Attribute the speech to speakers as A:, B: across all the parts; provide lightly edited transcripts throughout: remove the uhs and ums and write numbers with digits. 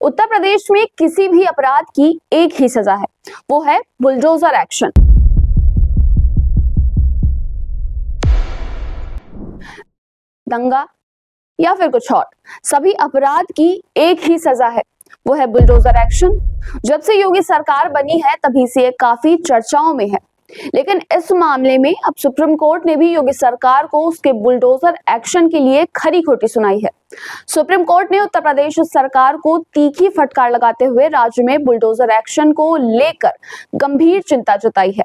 A: उत्तर प्रदेश में किसी भी अपराध की एक ही सजा है, वो है बुलडोजर एक्शन। दंगा या फिर कुछ और, सभी अपराध की एक ही सजा है, वो है बुलडोजर एक्शन। जब से योगी सरकार बनी है तभी से ये काफी चर्चाओं में है, लेकिन इस मामले में अब सुप्रीम कोर्ट ने भी योगी सरकार को उसके बुलडोजर एक्शन के लिए खरी खोटी सुनाई है। सुप्रीम कोर्ट ने उत्तर प्रदेश सरकार को तीखी फटकार लगाते हुए राज्य में बुलडोजर एक्शन को लेकर गंभीर चिंता जताई है।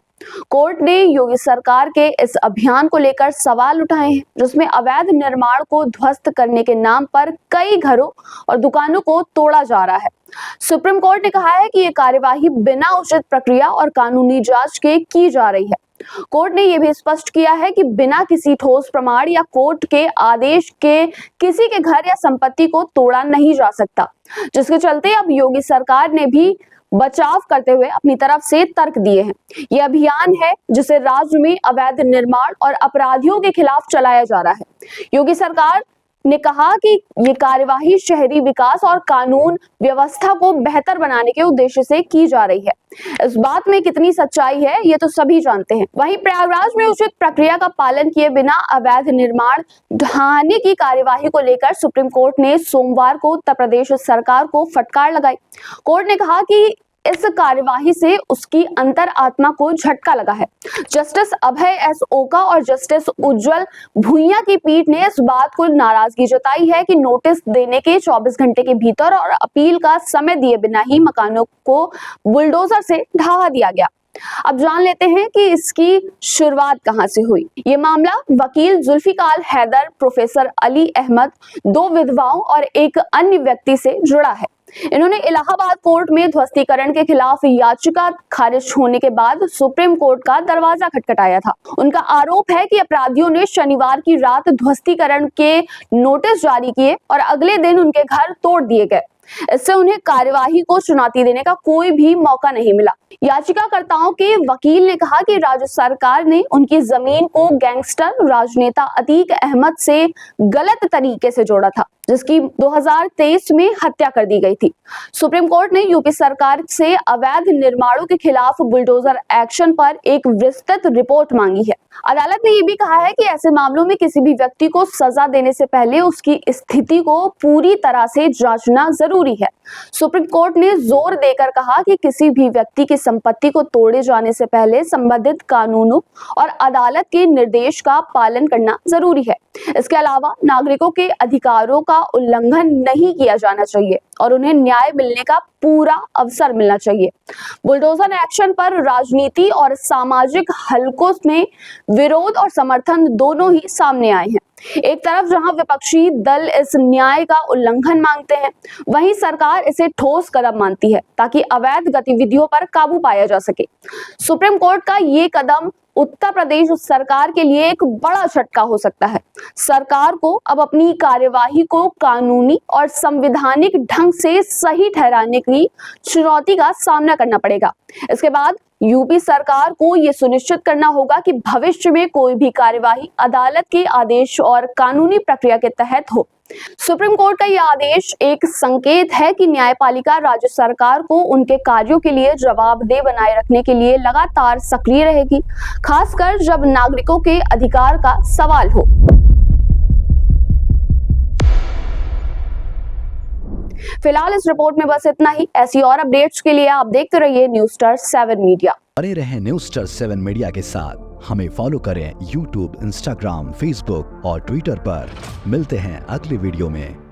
A: कोर्ट ने योगी सरकार के इस अभियान को लेकर सवाल उठाए हैं, जिसमें अवैध निर्माण को ध्वस्त करने के नाम पर कई घरों और दुकानों को तोड़ा जा रहा है। सुप्रीम कोर्ट ने कहा है कि ये कार्यवाही बिना उचित प्रक्रिया और कानूनी जांच के की जा रही है। कोर्ट ने यह भी स्पष्ट किया है कि बिना किसी ठोस प्रमाण या कोर्ट के आदेश के किसी के घर या संपत्ति को तोड़ा नहीं जा सकता, जिसके चलते अब योगी सरकार ने भी बचाव करते हुए अपनी तरफ से तर्क दिए हैं। यह अभियान है जिसे राज्य में अवैध निर्माण और अपराधियों के खिलाफ चलाया जा रहा है। योगी सरकार ने कहा कि ये कार्यवाही शहरी विकास और कानून व्यवस्था को बेहतर बनाने के उद्देश्य से की जा रही है। इस बात में कितनी सच्चाई है ये तो सभी जानते हैं। वहीं प्रयागराज में उचित प्रक्रिया का पालन किए बिना अवैध निर्माण ढहाने की कार्यवाही को लेकर सुप्रीम कोर्ट ने सोमवार को उत्तर प्रदेश सरकार को फटकार लगाई। कोर्ट ने कहा कि इस कार्यवाही से उसकी अंतर आत्मा को झटका लगा है। जस्टिस अभय एस ओका और जस्टिस उज्जवल भुइयां की पीठ ने इस बात को नाराजगी जताई है कि नोटिस देने के 24 घंटे के भीतर और अपील का समय दिए बिना ही मकानों को बुलडोजर से ढहा दिया गया। अब जान लेते हैं कि इसकी शुरुआत कहां से हुई। ये मामला वकील जुल्फिकार हैदर, प्रोफेसर अली अहमद, 2 विधवाओं और एक अन्य व्यक्ति से जुड़ा है। इन्होंने इलाहाबाद कोर्ट में ध्वस्तीकरण के खिलाफ याचिका खारिज होने के बाद सुप्रीम कोर्ट का दरवाजा खटखटाया था। उनका आरोप है कि अपराधियों ने शनिवार की रात ध्वस्तीकरण के नोटिस जारी किए और अगले दिन उनके घर तोड़ दिए गए। इससे उन्हें कार्यवाही को चुनौती देने का कोई भी मौका नहीं मिला। याचिकाकर्ताओं के वकील ने कहा कि राज्य सरकार ने उनकी जमीन को गैंगस्टर राजनेता अतीक अहमद से गलत तरीके से जोड़ा था, जिसकी 2023 में हत्या कर दी गई थी। सुप्रीम कोर्ट ने यूपी सरकार से अवैध निर्माणों के खिलाफ बुलडोजर एक्शन पर एक विस्तृत रिपोर्ट मांगी है। अदालत ने यह भी कहा है कि ऐसे मामलों में किसी भी व्यक्ति को सजा देने से पहले उसकी स्थिति को पूरी तरह से जांचना जरूरी है। सुप्रीम कोर्ट ने जोर देकर कहा कि किसी भी व्यक्ति की संपत्ति को तोड़े जाने से पहले संबंधित कानूनों और अदालत के निर्देश का पालन करना जरूरी है। इसके अलावा नागरिकों के अधिकारों का उल्लंघन नहीं किया जाना चाहिए और उन्हें न्याय मिलने का पूरा अवसर मिलना चाहिए। बुलडोजर एक्शन पर राजनीति और सामाजिक हलकों में विरोध और समर्थन दोनों ही सामने आए हैं। एक तरफ जहां विपक्षी दल इस न्याय का उल्लंघन मांगते हैं, वहीं सरकार इसे ठोस कदम मानती है ताकि अवैध गतिविधियों पर काबू पाया जा सके। सुप्रीम कोर्ट का ये कदम उत्तर प्रदेश सरकार के लिए एक बड़ा झटका हो सकता है। सरकार को अब अपनी कार्यवाही को कानूनी और संवैधानिक ढंग से सही ठहराने की चुनौती का सामना करना पड़ेगा। इसके बाद यूपी सरकार को यह सुनिश्चित करना होगा कि भविष्य में कोई भी कार्यवाही अदालत के आदेश और कानूनी प्रक्रिया के तहत हो। सुप्रीम कोर्ट का यह आदेश एक संकेत है कि न्यायपालिका राज्य सरकार को उनके कार्यों के लिए जवाबदेह बनाए रखने के लिए लगातार सक्रिय रहेगी, खासकर जब नागरिकों के अधिकार का सवाल हो। फिलहाल इस रिपोर्ट में बस इतना ही। ऐसी और अपडेट्स के लिए आप देखते रहिए न्यूज़ स्टार 7 मीडिया।
B: बने रहें न्यूज़ स्टार 7 मीडिया के साथ। हमें फॉलो करें YouTube, Instagram, Facebook और Twitter पर। मिलते हैं अगले वीडियो में।